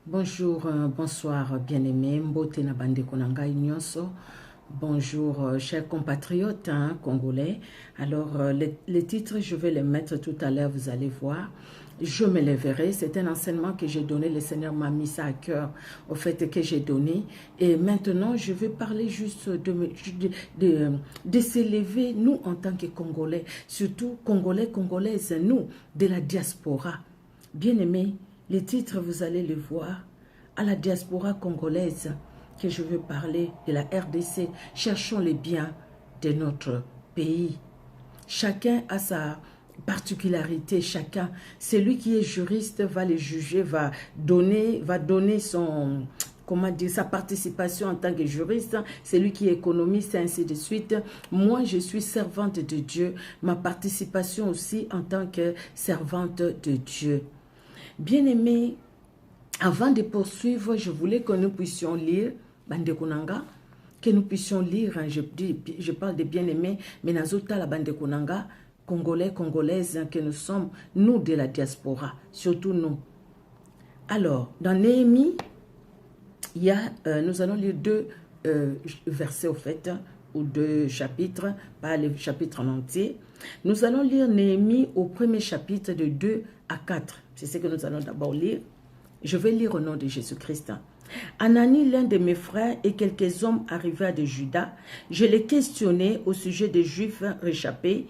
Bonjour, bonsoir bien-aimés, Mbote na bande konanga nyonso. Bonjour, chers compatriotes congolais. Alors, les titres, je vais les mettre tout à l'heure, vous allez voir. Je me lèverai, c'est un enseignement que j'ai donné, le Seigneur m'a mis ça à cœur, au fait que j'ai donné. Et maintenant, je vais parler juste de s'élever, nous en tant que Congolais, surtout Congolais, Congolaises, nous, de la diaspora. Bien-aimés, les titres, vous allez les voir, à la diaspora congolaise que je veux parler, de la RDC. Cherchons les biens de notre pays. Chacun a sa particularité, chacun. Celui qui est juriste va les juger, va donner son... comment dire, sa participation en tant que juriste, celui qui est économiste, et ainsi de suite. Moi, je suis servante de Dieu. Ma participation aussi en tant que servante de Dieu. Bien-aimés, avant de poursuivre, je voulais que nous puissions lire, Bande Konanga, que nous puissions lire, je parle de bien-aimés, mais Nazota la Bande Konanga, Congolais, Congolaises, que nous sommes, nous de la diaspora, surtout nous. Alors, dans Néhémie, nous allons lire deux versets au fait, ou deux chapitres, pas les chapitres en entier. Nous allons lire Néhémie au premier chapitre de 2 à 4. C'est ce que nous allons d'abord lire. Je vais lire au nom de Jésus-Christ. Anani, l'un de mes frères, et quelques hommes arrivés de Juda, je les questionnais au sujet des Juifs réchappés,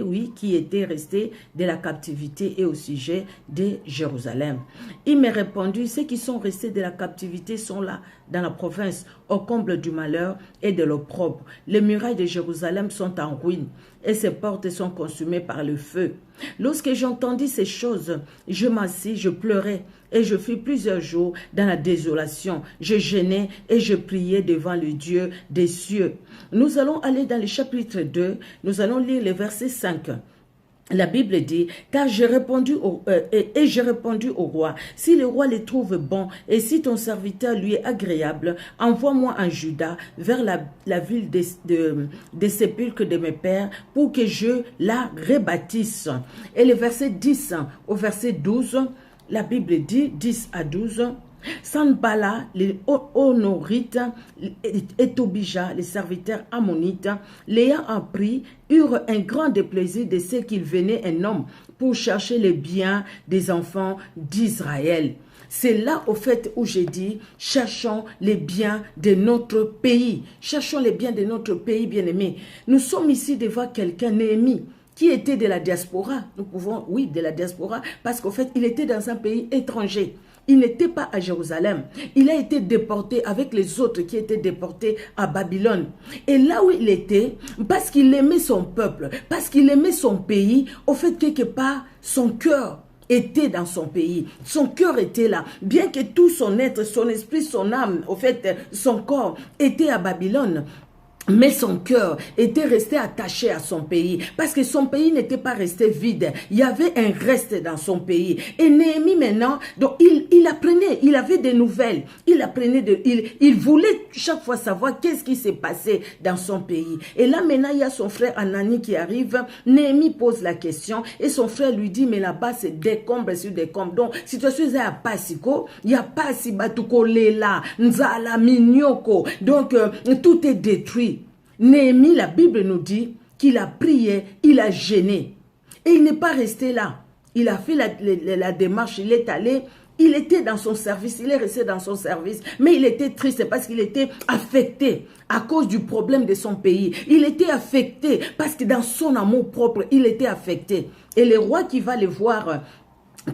oui, qui étaient restés de la captivité et au sujet de Jérusalem. Il m'a répondu, ceux qui sont restés de la captivité sont là, dans la province, au comble du malheur et de l'opprobre. Les murailles de Jérusalem sont en ruine et ses portes sont consumées par le feu. Lorsque j'entendis ces choses, je m'assis, je pleurais et je fus plusieurs jours dans la désolation. Je gênais et je priais devant le Dieu des cieux. Nous allons aller dans le chapitre 2, nous allons lire le verset 5. La Bible dit, car j'ai répondu au roi, si le roi les trouve bons et si ton serviteur lui est agréable, envoie-moi en Juda vers la ville des sépulcres de mes pères pour que je la rebâtisse. Et le verset 10 au verset 12, la Bible dit, 10 à 12, Sanbala, les Honorites et Tobija, les serviteurs ammonites, l'ayant appris, eurent un grand déplaisir de ce qu'il venait un homme pour chercher les biens des enfants d'Israël. C'est là au fait où j'ai dit, cherchons les biens de notre pays. Cherchons les biens de notre pays, bien-aimés. Nous sommes ici devant quelqu'un, Néhémie, qui était de la diaspora. Nous pouvons, oui, de la diaspora, parce qu'au fait, il était dans un pays étranger. Il n'était pas à Jérusalem. Il a été déporté avec les autres qui étaient déportés à Babylone. Et là où il était, parce qu'il aimait son peuple, parce qu'il aimait son pays, au fait, quelque part, son cœur était dans son pays. Son cœur était là. Bien que tout son être, son esprit, son âme, au fait, son corps était à Babylone. Mais son cœur était resté attaché à son pays. Parce que son pays n'était pas resté vide. Il y avait un reste dans son pays. Et Néhémie maintenant, donc il apprenait, il avait des nouvelles. Il apprenait, il voulait chaque fois savoir qu'est-ce qui s'est passé dans son pays. Et là maintenant, il y a son frère Anani qui arrive. Néhémie pose la question. Et son frère lui dit, mais là-bas c'est décombre sur décombre. Donc, situation est à Pasiko, il n'y a pas si batuko lela, nzala, minyoko. Donc, tout est détruit. Néhémie, la Bible nous dit qu'il a prié, il a gêné. Et il n'est pas resté là. Il a fait la démarche, il est allé, il était dans son service, il est resté dans son service. Mais il était triste parce qu'il était affecté à cause du problème de son pays. Il était affecté parce que dans son amour propre, il était affecté. Et le roi qui va le voir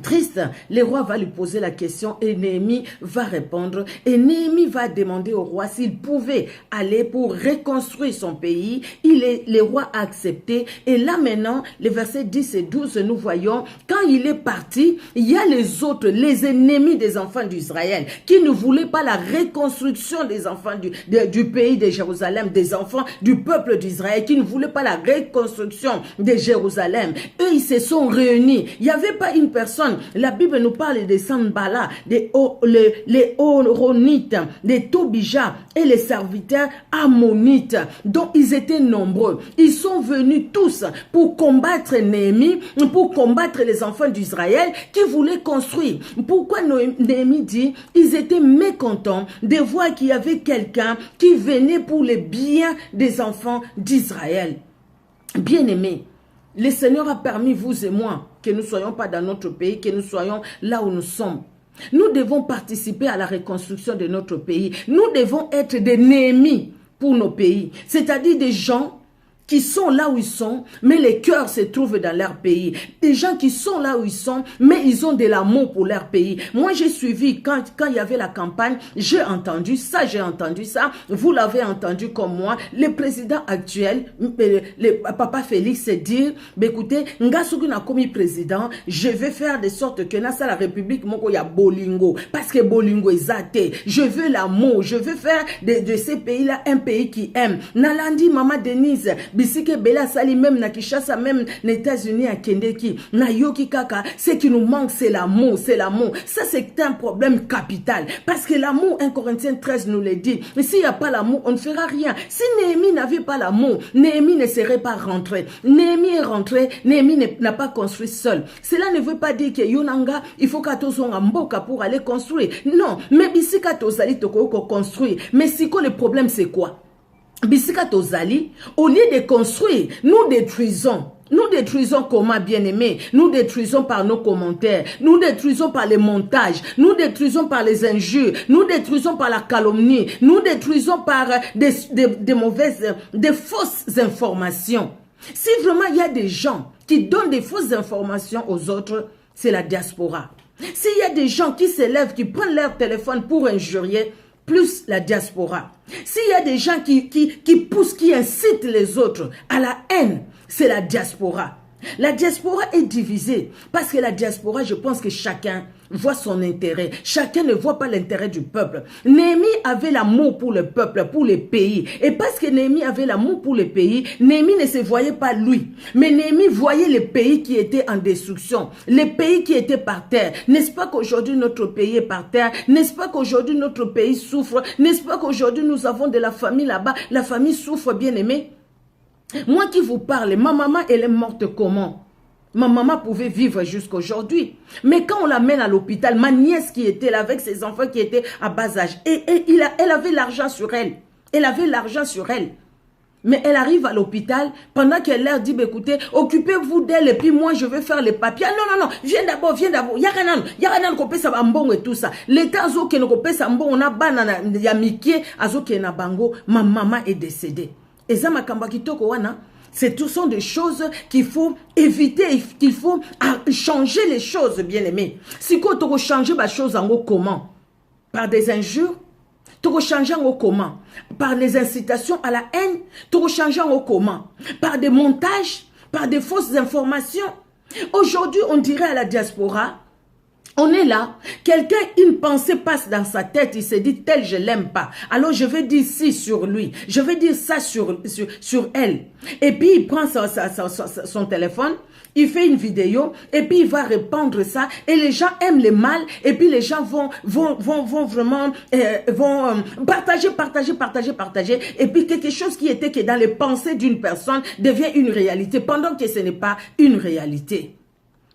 triste, le roi va lui poser la question et Néhémie va répondre et Néhémie va demander au roi s'il pouvait aller pour reconstruire son pays. Le roi a accepté et là maintenant, les versets 10 et 12, nous voyons, quand il est parti, il y a les autres, les ennemis des enfants d'Israël qui ne voulaient pas la reconstruction des enfants du pays de Jérusalem, des enfants du peuple d'Israël, qui ne voulaient pas la reconstruction de Jérusalem. Eux, ils se sont réunis. Il n'y avait pas une personne personnes, la Bible nous parle des Sanballat, les Horonites, des Tobija et les serviteurs ammonites, dont ils étaient nombreux. Ils sont venus tous pour combattre Néhémie, pour combattre les enfants d'Israël qui voulaient construire. Pourquoi Néhémie dit, ils étaient mécontents de voir qu'il y avait quelqu'un qui venait pour les biens des enfants d'Israël. Bien-aimés, le Seigneur a permis, vous et moi, que nous ne soyons pas dans notre pays, que nous soyons là où nous sommes. Nous devons participer à la reconstruction de notre pays. Nous devons être des Néhémies pour nos pays, c'est-à-dire des gens qui sont là où ils sont, mais les cœurs se trouvent dans leur pays. Des gens qui sont là où ils sont, mais ils ont de l'amour pour leur pays. Moi, j'ai suivi, quand il y avait la campagne, j'ai entendu ça, vous l'avez entendu comme moi, le président actuel, le papa Félix, s'est dit, écoutez, Ngasouki n'a commis président, je vais faire de sorte que dans la République, il y a Bolingo, parce que Bolingo est athée. Je veux l'amour, je veux faire de ces pays-là un pays qui aime. Nalandi, Maman Denise, Bisike Bela Sali, même na Kinshasa, même aux États-Unis à Kendeki, na Yoki Kaka, ce qui nous manque, c'est l'amour, c'est l'amour. Ça, c'est un problème capital. Parce que l'amour, 1 Corinthiens 13 nous le dit. Mais s'il n'y a pas l'amour, on ne fera rien. Si Néhémie n'avait pas l'amour, Néhémie ne serait pas rentré. Néhémie est rentré, Néhémie n'a pas construit seul. Cela ne veut pas dire que Yonanga, il faut qu'à tous en Mboka pour aller construire. Non, mais Bisika Tozali Toko construire. Mais si le problème, c'est quoi? Bisika Tozali, au lieu de construire, nous détruisons. Nous détruisons comment, bien-aimés? Nous détruisons par nos commentaires, nous détruisons par les montages, nous détruisons par les injures, nous détruisons par la calomnie, nous détruisons par des fausses informations. Si vraiment il y a des gens qui donnent des fausses informations aux autres, c'est la diaspora. S'il y a des gens qui s'élèvent, qui prennent leur téléphone pour injurier, plus la diaspora. S'il y a des gens qui poussent, qui incitent les autres à la haine, c'est la diaspora. La diaspora est divisée parce que la diaspora, je pense que chacun voit son intérêt. Chacun ne voit pas l'intérêt du peuple. Néhémie avait l'amour pour le peuple, pour les pays. Et parce que Néhémie avait l'amour pour les pays, Néhémie ne se voyait pas lui. Mais Néhémie voyait les pays qui étaient en destruction, les pays qui étaient par terre. N'est-ce pas qu'aujourd'hui notre pays est par terre? N'est-ce pas qu'aujourd'hui notre pays souffre? N'est-ce pas qu'aujourd'hui nous avons de la famille là-bas? La famille souffre, bien aimé. Moi qui vous parle, ma maman, elle est morte comment? Ma maman pouvait vivre jusqu'à aujourd'hui. Mais quand on l'amène à l'hôpital, ma nièce qui était là avec ses enfants qui étaient à bas âge, elle avait l'argent sur elle. Elle avait l'argent sur elle. Mais elle arrive à l'hôpital, pendant qu'elle leur dit, écoutez, occupez-vous d'elle et puis moi je vais faire les papiers. Non, viens d'abord. Yaranan kopé sa bambon et tout ça. L'état zo ke no kopé sa mbon, on a banana ya mikie, azo ke na bango, ma maman est décédée. Et ça, ce sont des choses qu'il faut éviter, qu'il faut changer les choses, bien aimés. Si tu veux changer les choses, comment? Par des injures? Tu veux changer comment? Par les incitations à la haine? Tu veux changer comment? Par des montages? Par des fausses informations? Aujourd'hui, on dirait à la diaspora, on est là, quelqu'un, une pensée passe dans sa tête, il se dit, tel je l'aime pas. Alors je vais dire ci sur lui, je vais dire ça sur elle. Et puis il prend son téléphone, il fait une vidéo, et puis il va répandre ça, et les gens aiment le mal, et puis les gens vont vraiment, partager, et puis quelque chose qui était que dans les pensées d'une personne devient une réalité, pendant que ce n'est pas une réalité.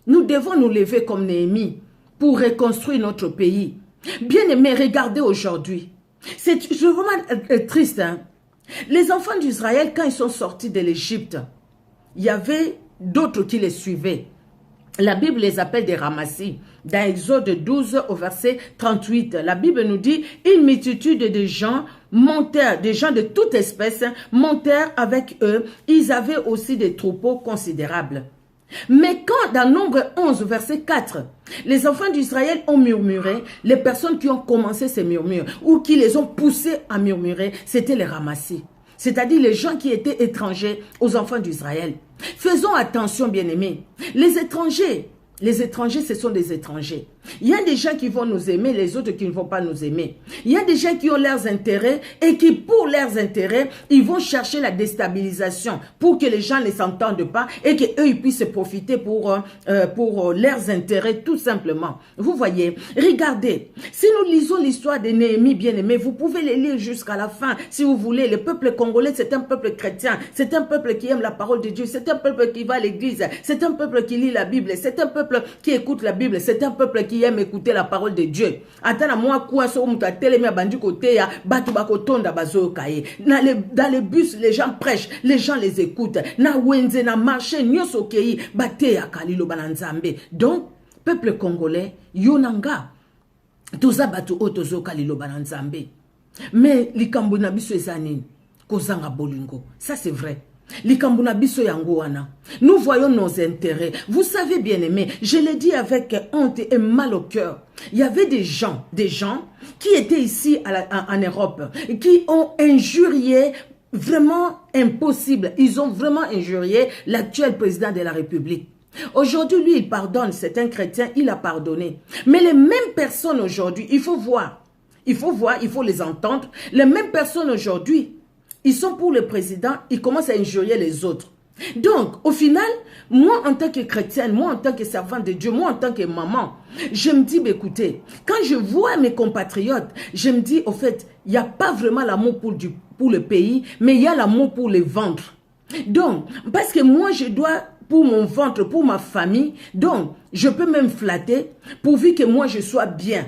Nous devons nous lever comme Néhémie pour reconstruire notre pays. Bien aimé, regardez aujourd'hui. C'est vraiment triste. Hein? Les enfants d'Israël, quand ils sont sortis de l'Égypte, il y avait d'autres qui les suivaient. La Bible les appelle des ramassis. Dans Exode 12 au verset 38, la Bible nous dit, une multitude de gens montèrent, des gens de toute espèce, montèrent avec eux. Ils avaient aussi des troupeaux considérables. Mais quand, dans Nombre 11, verset 4, les enfants d'Israël ont murmuré, les personnes qui ont commencé ces murmures ou qui les ont poussés à murmurer, c'était les ramassis. C'est-à-dire les gens qui étaient étrangers aux enfants d'Israël. Faisons attention, bien-aimés. Les étrangers, ce sont des étrangers. Il y a des gens qui vont nous aimer, les autres qui ne vont pas nous aimer. Il y a des gens qui ont leurs intérêts et qui, pour leurs intérêts, ils vont chercher la déstabilisation pour que les gens ne s'entendent pas et qu'eux, ils puissent profiter pour leurs intérêts, tout simplement. Vous voyez, regardez, si nous lisons l'histoire de Néhémie, bien-aimé, vous pouvez les lire jusqu'à la fin, si vous voulez. Le peuple congolais, c'est un peuple chrétien, c'est un peuple qui aime la parole de Dieu, c'est un peuple qui va à l'église, c'est un peuple qui lit la Bible, c'est un peuple qui écoute la Bible, c'est un peuple qui aime écouter la parole de Dieu. Attends, moi, quoi, so, muta telemi abandi côté ya, batu bakotonda bazo kaye. Dans les bus, les gens prêchent, les gens les écoutent. Na wenze, na marché, nyoso kei, bate ya kalilo bananzambe. Donc, peuple congolais, yonanga, toza batu otozo kalilo bananzambe. Mais, likambo na biso ezanini, kozanga bolingo. Ça, c'est vrai. Likambuna biso yango wana. Nous voyons nos intérêts. Vous savez, bien aimé, je l'ai dit avec honte et mal au cœur. Il y avait des gens qui étaient ici en Europe, qui ont injurié, vraiment impossible. Ils ont vraiment injurié l'actuel président de la République. Aujourd'hui, lui, il pardonne. C'est un chrétien, il a pardonné. Mais les mêmes personnes aujourd'hui, il faut voir, il faut les entendre. Les mêmes personnes aujourd'hui, ils sont pour le président, ils commencent à injurier les autres. Donc, au final, moi en tant que chrétienne, moi en tant que servante de Dieu, moi en tant que maman, je me dis, bah, écoutez, quand je vois mes compatriotes, je me dis, au fait, il n'y a pas vraiment l'amour pour le pays, mais il y a l'amour pour les ventres. Donc, parce que moi, je dois, pour mon ventre, pour ma famille, donc, je peux même flatter, pourvu que moi, je sois bien.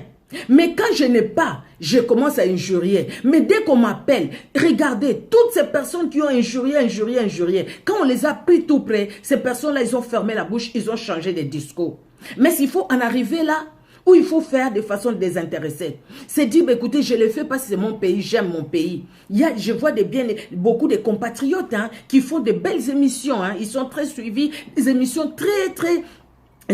Mais quand je n'ai pas, je commence à injurier. Mais dès qu'on m'appelle, regardez, toutes ces personnes qui ont injurié, quand on les a pris tout près, ces personnes-là, ils ont fermé la bouche, ils ont changé de discours. Mais s'il faut en arriver là, où il faut faire de façon désintéressée. C'est dire, bah, écoutez, je le fais parce que c'est mon pays, j'aime mon pays. Je vois beaucoup de compatriotes qui font de belles émissions. Ils sont très suivis, des émissions très, très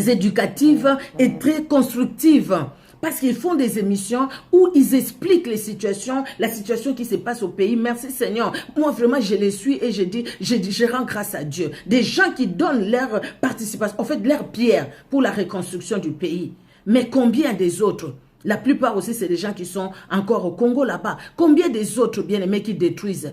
éducatives et très constructives. Parce qu'ils font des émissions où ils expliquent la situation qui se passe au pays. Merci Seigneur. Moi vraiment je les suis et je rends grâce à Dieu. Des gens qui donnent leur participation, en fait leur pierre pour la reconstruction du pays. Mais combien des autres? La plupart aussi c'est des gens qui sont encore au Congo là-bas. Combien des autres bien-aimés qui détruisent?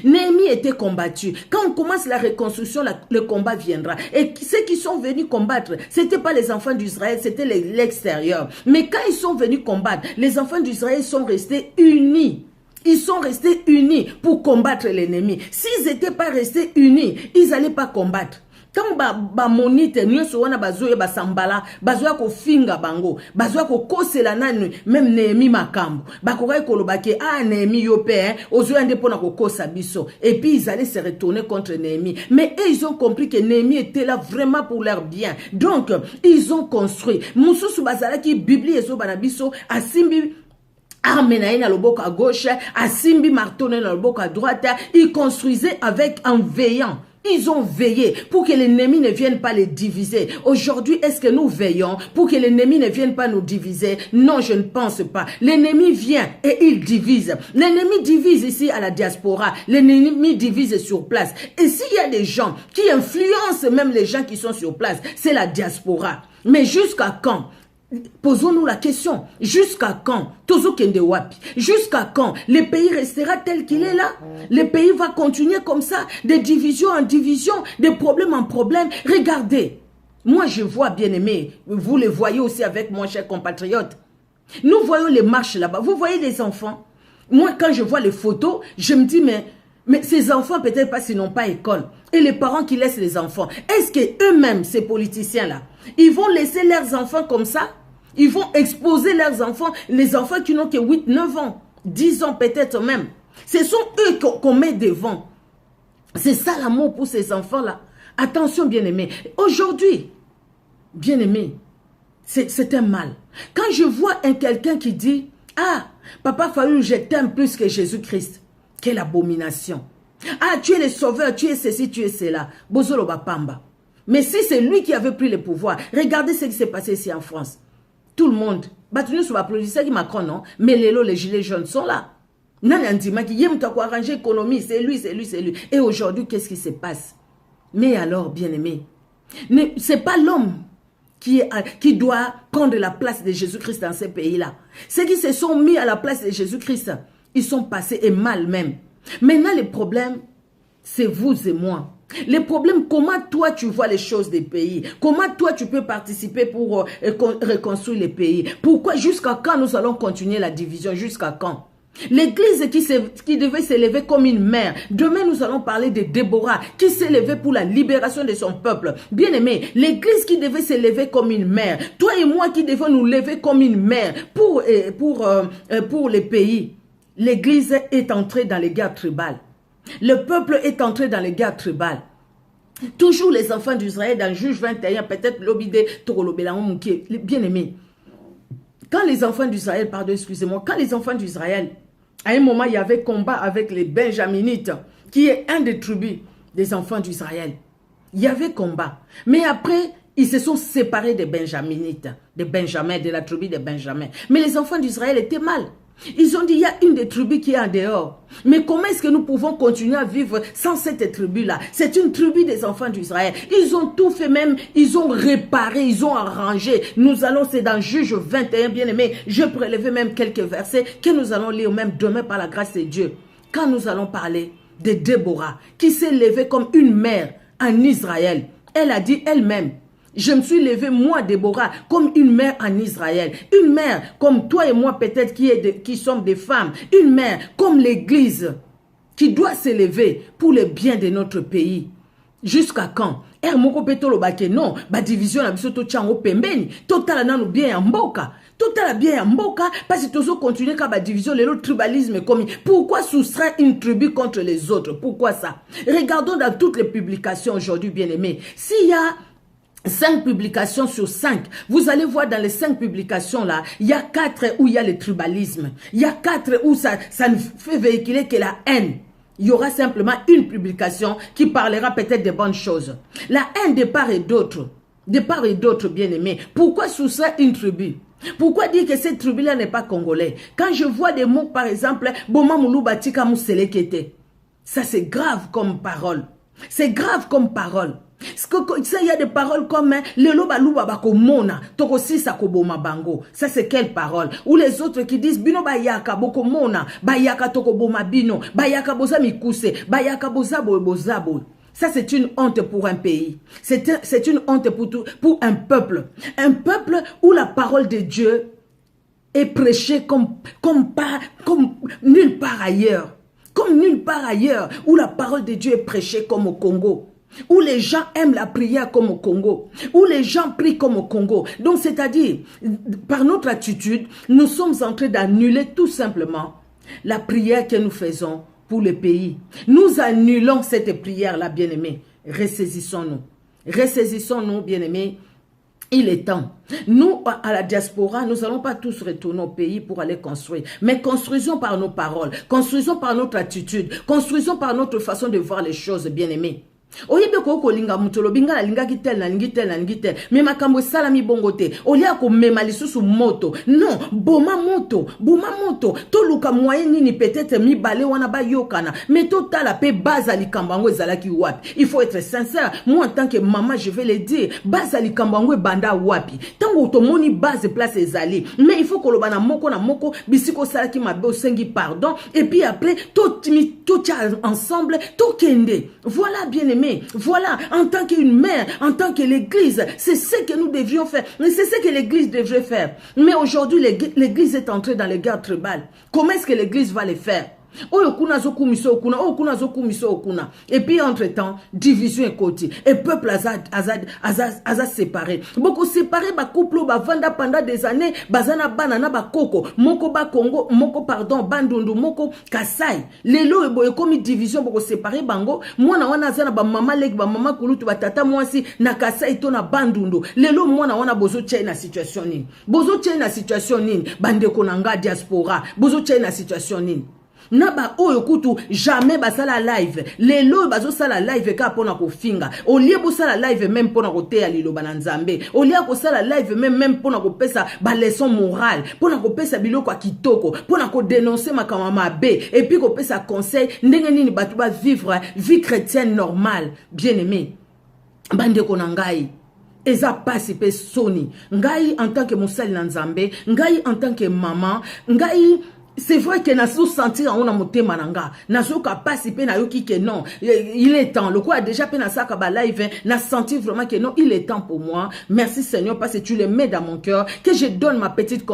Néhémie était combattu. Quand on commence la reconstruction, le combat viendra. Et ceux qui sont venus combattre, ce n'étaient pas les enfants d'Israël, c'était l'extérieur. Mais quand ils sont venus combattre, les enfants d'Israël sont restés unis. Ils sont restés unis pour combattre l'ennemi. S'ils n'étaient pas restés unis, ils n'allaient pas combattre. Quand ba monite nyonso wana bazoye basambala bazoya ko finga bango bazoya ko kosela nanu même Néhémie makambo bakoka koloba ke Néhémie yo pe ozoya nde pona ko kosa biso et puis ils allaient se retourner contre Néhémie, mais eux, ils ont compris que Néhémie était là vraiment pour leur bien, donc ils ont construit mususu bazala ki Bible ezo bana biso asimbi arme na loboko à gauche, asimbi marteau na loboko à droite, ils construisaient avec en veillant. Ils ont veillé pour que l'ennemi ne vienne pas les diviser. Aujourd'hui, est-ce que nous veillons pour que l'ennemi ne vienne pas nous diviser? Non, je ne pense pas. L'ennemi vient et il divise. L'ennemi divise ici à la diaspora. L'ennemi divise sur place. Et s'il y a des gens qui influencent même les gens qui sont sur place, c'est la diaspora. Mais jusqu'à quand? Posons-nous la question, jusqu'à quand? Tozo kende wapi? Jusqu'à quand? Le pays restera tel qu'il est là? Le pays va continuer comme ça, de division en division, de problème en problème. Regardez, moi je vois, bien aimé, vous le voyez aussi avec mon cher compatriote. Nous voyons les marches là-bas, vous voyez les enfants. Moi quand je vois les photos, je me dis mais ces enfants peut-être parce qu'ils n'ont pas école. Et les parents qui laissent les enfants, est-ce que eux-mêmes, ces politiciens-là, ils vont laisser leurs enfants comme ça? Ils vont exposer leurs enfants, les enfants qui n'ont que 8, 9 ans, 10 ans peut-être même. Ce sont eux qu'on met devant. C'est ça l'amour pour ces enfants-là. Attention, bien-aimés. Aujourd'hui, bien-aimés, c'est un mal. Quand je vois quelqu'un qui dit, « Ah, Papa Fayou, je t'aime plus que Jésus-Christ. » Quelle abomination. « Ah, tu es le sauveur, tu es ceci, tu es cela. » Bozolo Bapamba. Mais si c'est lui qui avait pris le pouvoir, regardez ce qui s'est passé ici en France. Tout le monde, battu sur la police qui Macron, non, mais les gilets jaunes sont là. Nanandima qui yem ta arranger l'économie, c'est lui. Et aujourd'hui, qu'est-ce qui se passe? Mais alors, bien-aimé, c'est pas l'homme qui doit prendre la place de Jésus-Christ dans ces pays-là. Ceux qui se sont mis à la place de Jésus-Christ, ils sont passés et mal même. Maintenant, le problème, c'est vous et moi. Le problème, comment toi tu vois les choses des pays? Comment toi tu peux participer pour reconstruire les pays? Pourquoi, jusqu'à quand nous allons continuer la division? Jusqu'à quand? L'église qui devait s'élever comme une mère. Demain, nous allons parler de Déborah qui s'est levée pour la libération de son peuple. Bien-aimé, l'église qui devait s'élever comme une mère. Toi et moi qui devons nous lever comme une mère pour les pays. L'église est entrée dans les guerres tribales. Le peuple est entré dans les guerres tribales. Toujours les enfants d'Israël, dans Juge 21, peut-être l'obidé, bien-aimé. Quand les enfants d'Israël, pardon, excusez-moi, quand les enfants d'Israël, à un moment, il y avait combat avec les Benjaminites, qui est un des tribus des enfants d'Israël. Il y avait combat. Mais après, ils se sont séparés des Benjaminites, des Benjamins, de la tribu des Benjamins. Mais les enfants d'Israël étaient mal. Ils ont dit, il y a une des tribus qui est en dehors. Mais comment est-ce que nous pouvons continuer à vivre sans cette tribu-là? C'est une tribu des enfants d'Israël. Ils ont tout fait même, ils ont réparé, ils ont arrangé. Nous allons, c'est dans Juge 21, bien aimé. Je prélevé même quelques versets que nous allons lire même demain par la grâce de Dieu. Quand nous allons parler de Déborah, qui s'est levée comme une mère en Israël. Elle a dit elle-même, je me suis levée, moi, Déborah, comme une mère en Israël. Une mère comme toi et moi, peut-être, qui sommes des femmes. Une mère comme l'Église, qui doit s'élever pour le bien de notre pays. Jusqu'à quand? Non, la division na biso to chango pembeni. Total na nous bien en mboka. Total bien en mboka. Parce que toujours continuer comme la division, le tribalisme comme. Pourquoi soustraire une tribu contre les autres? Pourquoi ça? Regardons dans toutes les publications aujourd'hui, bien aimés. S'il y a 5 publications sur 5. Vous allez voir dans les 5 publications là, il y a 4 où il y a le tribalisme. Il y a 4 où ça ne fait véhiculer que la haine. Il y aura simplement une publication qui parlera peut-être de bonnes choses. La haine de part et d'autre, bien aimés. Pourquoi soustraire une tribu? Pourquoi dire que cette tribu-là n'est pas congolais? Quand je vois des mots, par exemple, Boma Moulou Batika Mousselekete, ça c'est grave comme parole. C'est grave comme parole. Il y a des paroles comme le lobaluba bako mona toko sisa koboma bango. Ça c'est quelle parole? Ou les autres qui disent bino bayaka boko mona bayaka toko boma bino bayaka boza mikuse bayaka boza bozabo. Ça c'est une honte pour un pays. C'est une honte pour un peuple. Un peuple où la parole de Dieu est prêchée comme nulle part ailleurs. Comme nulle part ailleurs où la parole de Dieu est prêchée comme au Congo. Où les gens aiment la prière comme au Congo, où les gens prient comme au Congo. Donc, c'est-à-dire, par notre attitude, nous sommes en train d'annuler tout simplement la prière que nous faisons pour le pays. Nous annulons cette prière-là, bien-aimés. Ressaisissons-nous. Ressaisissons-nous, bien-aimés. Il est temps. Nous, à la diaspora, nous n'allons pas tous retourner au pays pour aller construire. Mais construisons par nos paroles, construisons par notre attitude, construisons par notre façon de voir les choses, bien-aimés. Oyebe ko linga mutolo binga la linga kitel na lingitel me makambo salami bongote olia ko mema lisusu moto non boma moto to luka moyen nini peut-être mi balé wana ba yokana mais total la pe base likambango ezalaki wapi. Il faut être sincère, moi en tant que maman je vais le dire, base likambango banda wapi tango tomoni base place ezali mais il faut que lobana moko na moko bisiko salaki mabe osengi pardon et puis après tout ensemble tout kende. Voilà bien aimé. Voilà, en tant qu'une mère, en tant que l'église, c'est ce que nous devions faire. C'est ce que l'église devrait faire. Mais aujourd'hui, l'église est entrée dans les guerres tribales. Comment est-ce que l'église va les faire? Et puis entre-temps, division et côté. Et peuple a séparé. Beaucoup séparé, ba couple, ba vanda pendant des années, bazana banana ba koko, moko ba Congo, moko pardon, bandundu, moko kasai. Lelo eboye comme division, beaucoup séparé bango. Moi na wana zana ba mama lek, ba mama kulutu, ba tata mwasi, na kasai to na bandundu. Lelo moi na wana bozo tche na situation nini. Bozo tche na situation nini. Bande konanga diaspora. Bozo tche na situation nini. Naba oyo kutu jamais basala live lelo bazo sala live ka pona ko finga olie bo sala live même pona ko teya liloba na nzambe olie ko sala live même pona ko pesa ba leçon morale pona ko pesa biloko kitoko pona ko dénoncer makama mabe et puis ko pesa conseil ndenge nini batu ba vivre vie chrétienne normale bien aimé bande ko nangai eza pasi pe soni. Ngai en tant que mosali na Nzambe, ngai en tant que maman, ngai c'est vrai que nazo sentir en motema nanga, nazo ka pasi pe na yoki que non, il est temps. Le quoi a déjà pe na saka ba live, na senti vraiment que non, il est temps pour moi. Merci Seigneur parce que tu le mets dans mon cœur, que je donne ma petite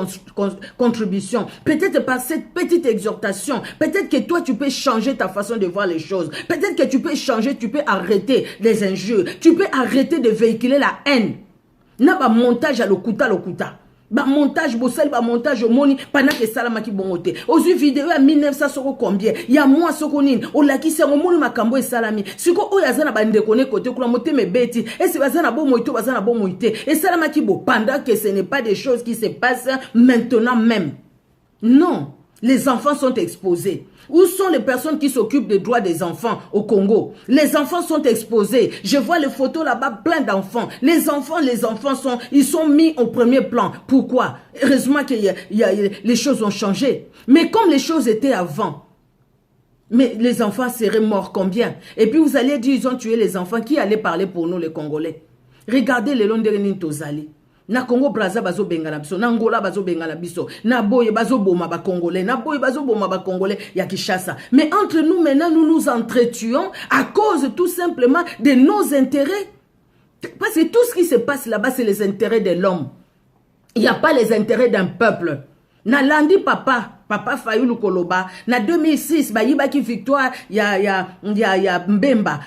contribution. Peut-être par cette petite exhortation, peut-être que toi tu peux changer ta façon de voir les choses. Peut-être que tu peux changer, tu peux arrêter les injures, tu peux arrêter de véhiculer la haine. Na ba montage à l'okuta. Ba montage bosel ba montage moni pendant que salama ki bongote ozu vidéo ya 1900 soko combien ya moi soko nini o la ki se moni makambo e salami siko o yazana ba ndeko ne côté kula moteme beti et c'est bazana bo moito bazana bo moite et salama ki bo pendant que ce n'est pas des choses qui se passent maintenant même. Non, les enfants sont exposés. Où sont les personnes qui s'occupent des droits des enfants au Congo? Les enfants sont exposés. Je vois les photos là-bas, plein d'enfants. Les enfants ils sont mis au premier plan. Pourquoi? Heureusement que les choses ont changé. Mais comme les choses étaient avant, mais les enfants seraient morts combien? Et puis vous allez dire, ils ont tué les enfants. Qui allait parler pour nous les Congolais? Regardez les Londerenin Tozali. Na Congo Brazza bazo bengala biso, na Angola bazo bengala biso, na Boye bazo boma ba Congolais, na Boye bazo boma ba Congolais ya Kinshasa. Mais entre nous maintenant nous nous entretuons à cause tout simplement de nos intérêts. Parce que tout ce qui se passe là-bas c'est les intérêts de l'homme. Il n'y a pas les intérêts d'un peuple. Na landi Papa Fayulu Koloba, na 2006, ba yiba ki victoire, ya Mbemba,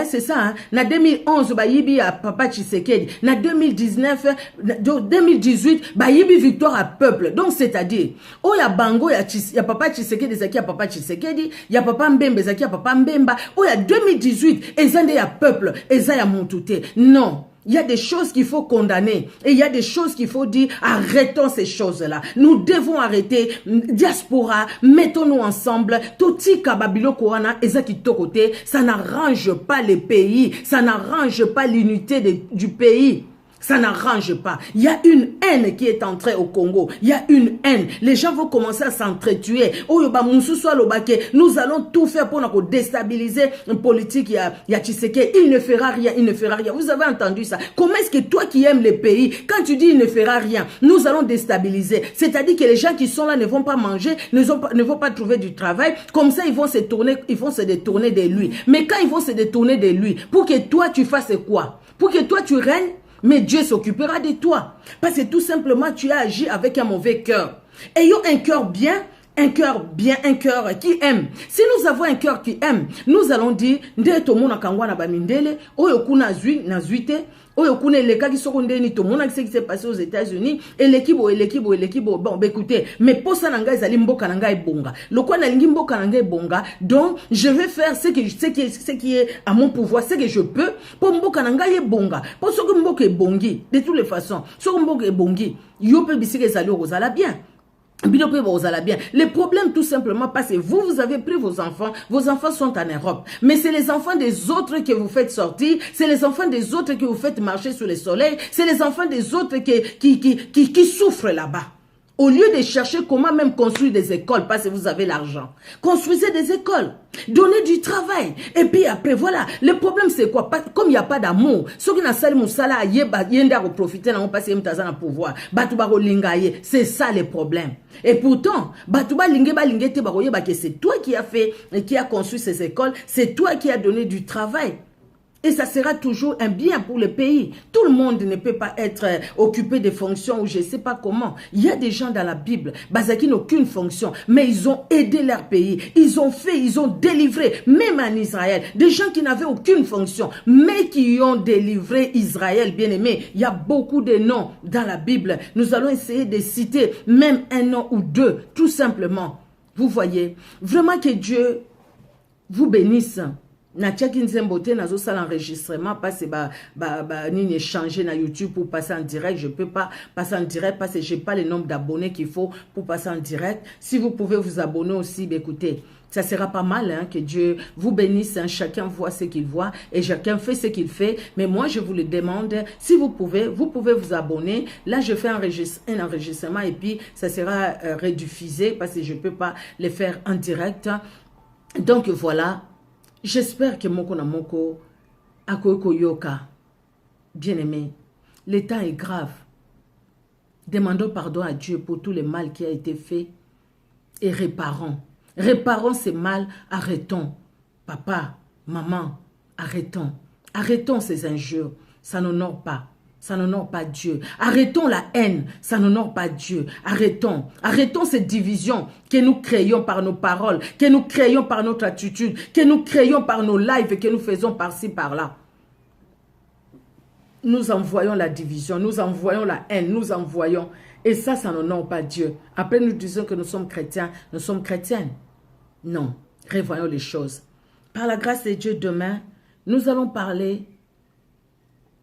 c'est ça, hein? Na 2011, ba yibi ya Papa Tshisekedi, na 2018, ba yibi victoire à peuple. Donc, c'est-à-dire, oh ya Bango, ya Papa Tshisekedi, zaki ya Papa Tshisekedi, ya Papa Mbembe, zaki ya Papa Mbemba, oh ya 2018, ezande ya peuple, eza ya Montouté. Non. Il y a des choses qu'il faut condamner. Et il y a des choses qu'il faut dire, arrêtons ces choses-là. Nous devons arrêter. Diaspora, mettons-nous ensemble. Toti kababilo korana, ezaki tokote, ça n'arrange pas les pays. Ça n'arrange pas l'unité du pays. Ça n'arrange pas. Il y a une haine qui est entrée au Congo. Il y a une haine. Les gens vont commencer à s'entretuer. Nous allons tout faire pour nous déstabiliser une politique. Il y a Tshisekedi. Il ne fera rien. Il ne fera rien. Vous avez entendu ça? Comment est-ce que toi qui aimes les pays, quand tu dis il ne fera rien, nous allons déstabiliser? C'est-à-dire que les gens qui sont là ne vont pas manger, ne vont pas trouver du travail. Comme ça, ils vont se détourner de lui. Mais quand ils vont se détourner de lui, pour que toi tu fasses quoi? Pour que toi tu règnes? Mais Dieu s'occupera de toi. Parce que tout simplement, tu as agi avec un mauvais cœur. Ayons un cœur bien, un cœur qui aime. Si nous avons un cœur qui aime, nous allons dire, nde tomona kangwa na bamindele, oyo kuna zui na zuite, oyo kuna leka ki sokonde ni tomona ce qui s'est passé aux États-Unis, et l'équipe, bon, écoutez, mais pour ça nanga ezali mboka nanga ebonga. Lokwa na lingi mboka nanga ebonga, donc je vais faire ce qui est à mon pouvoir, ce que je peux pour mboka nanga ebonga. Pour ce que mboka ebongi, de toutes les façons, ce que mboka ebongi, yo pe bisike ezali ozala bien. Le problème tout simplement parce que vous avez pris vos enfants sont en Europe, mais c'est les enfants des autres que vous faites sortir, c'est les enfants des autres que vous faites marcher sous le soleil, c'est les enfants des autres qui souffrent là-bas. Au lieu de chercher comment même construire des écoles, parce que vous avez l'argent, construisez des écoles, donnez du travail. Et puis après, voilà. Le problème, c'est quoi? Comme il n'y a pas d'amour, ceux qui n'ont pas de profiter, n'ont pas de pouvoir. C'est ça le problème. Et pourtant, c'est toi qui as fait, qui a construit ces écoles, c'est toi qui as donné du travail. Et ça sera toujours un bien pour le pays. Tout le monde ne peut pas être occupé de fonctions ou je ne sais pas comment. Il y a des gens dans la Bible, qui n'ont aucune fonction, mais ils ont aidé leur pays. Ils ont délivré, même en Israël, des gens qui n'avaient aucune fonction, mais qui ont délivré Israël, bien aimé. Il y a beaucoup de noms dans la Bible. Nous allons essayer de citer même un nom ou deux, tout simplement. Vous voyez, vraiment que Dieu vous bénisse. Na tchaki nzembote nazo sala enregistrement parce que ni changer na YouTube pour passer en direct. Je peux pas passer en direct parce que j'ai pas le nombre d'abonnés qu'il faut pour passer en direct. Si vous pouvez vous abonner aussi, écoutez, ça sera pas mal, hein, que Dieu vous bénisse, hein, chacun voit ce qu'il voit et chacun fait ce qu'il fait. Mais moi, je vous le demande, si vous pouvez vous abonner. Là, je fais un enregistrement et puis ça sera rediffusé parce que je peux pas le faire en direct. Donc voilà. J'espère que moko na moko akoyoko yoka. Bien-aimés, le temps est grave. Demandons pardon à Dieu pour tout le mal qui a été fait et réparons. Réparons ces mal, arrêtons. Papa, maman, arrêtons. Arrêtons ces injures, ça n'honore pas. Ça n'honore pas Dieu. Arrêtons la haine, ça n'honore pas Dieu. Arrêtons. Arrêtons cette division que nous créons par nos paroles, que nous créons par notre attitude, que nous créons par nos lives et que nous faisons par-ci, par-là. Nous envoyons la division, nous envoyons la haine, nous envoyons. Et ça n'honore pas Dieu. Après, nous disons que nous sommes chrétiens, nous sommes chrétiennes. Non, revoyons les choses. Par la grâce de Dieu, demain, nous allons parler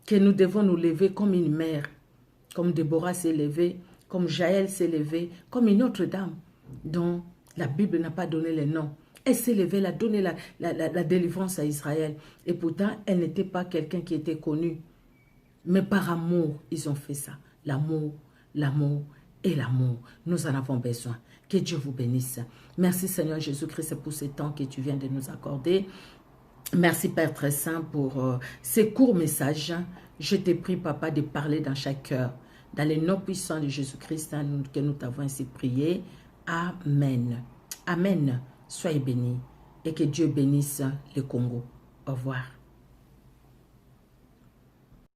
que nous devons nous lever comme une mère, comme Déborah s'est levée, comme Jaël s'est levée, comme une autre dame dont la Bible n'a pas donné le nom. Elle s'est levée, elle a donné la délivrance à Israël. Et pourtant, elle n'était pas quelqu'un qui était connu. Mais par amour, ils ont fait ça. L'amour, l'amour et l'amour. Nous en avons besoin. Que Dieu vous bénisse. Merci Seigneur Jésus-Christ pour ce temps que tu viens de nous accorder. Merci Père très saint pour ces courts messages. Je te prie Papa de parler dans chaque cœur. Dans le nom puissant de Jésus-Christ que nous t'avons ainsi prié. Amen. Amen. Soyez bénis et que Dieu bénisse le Congo. Au revoir.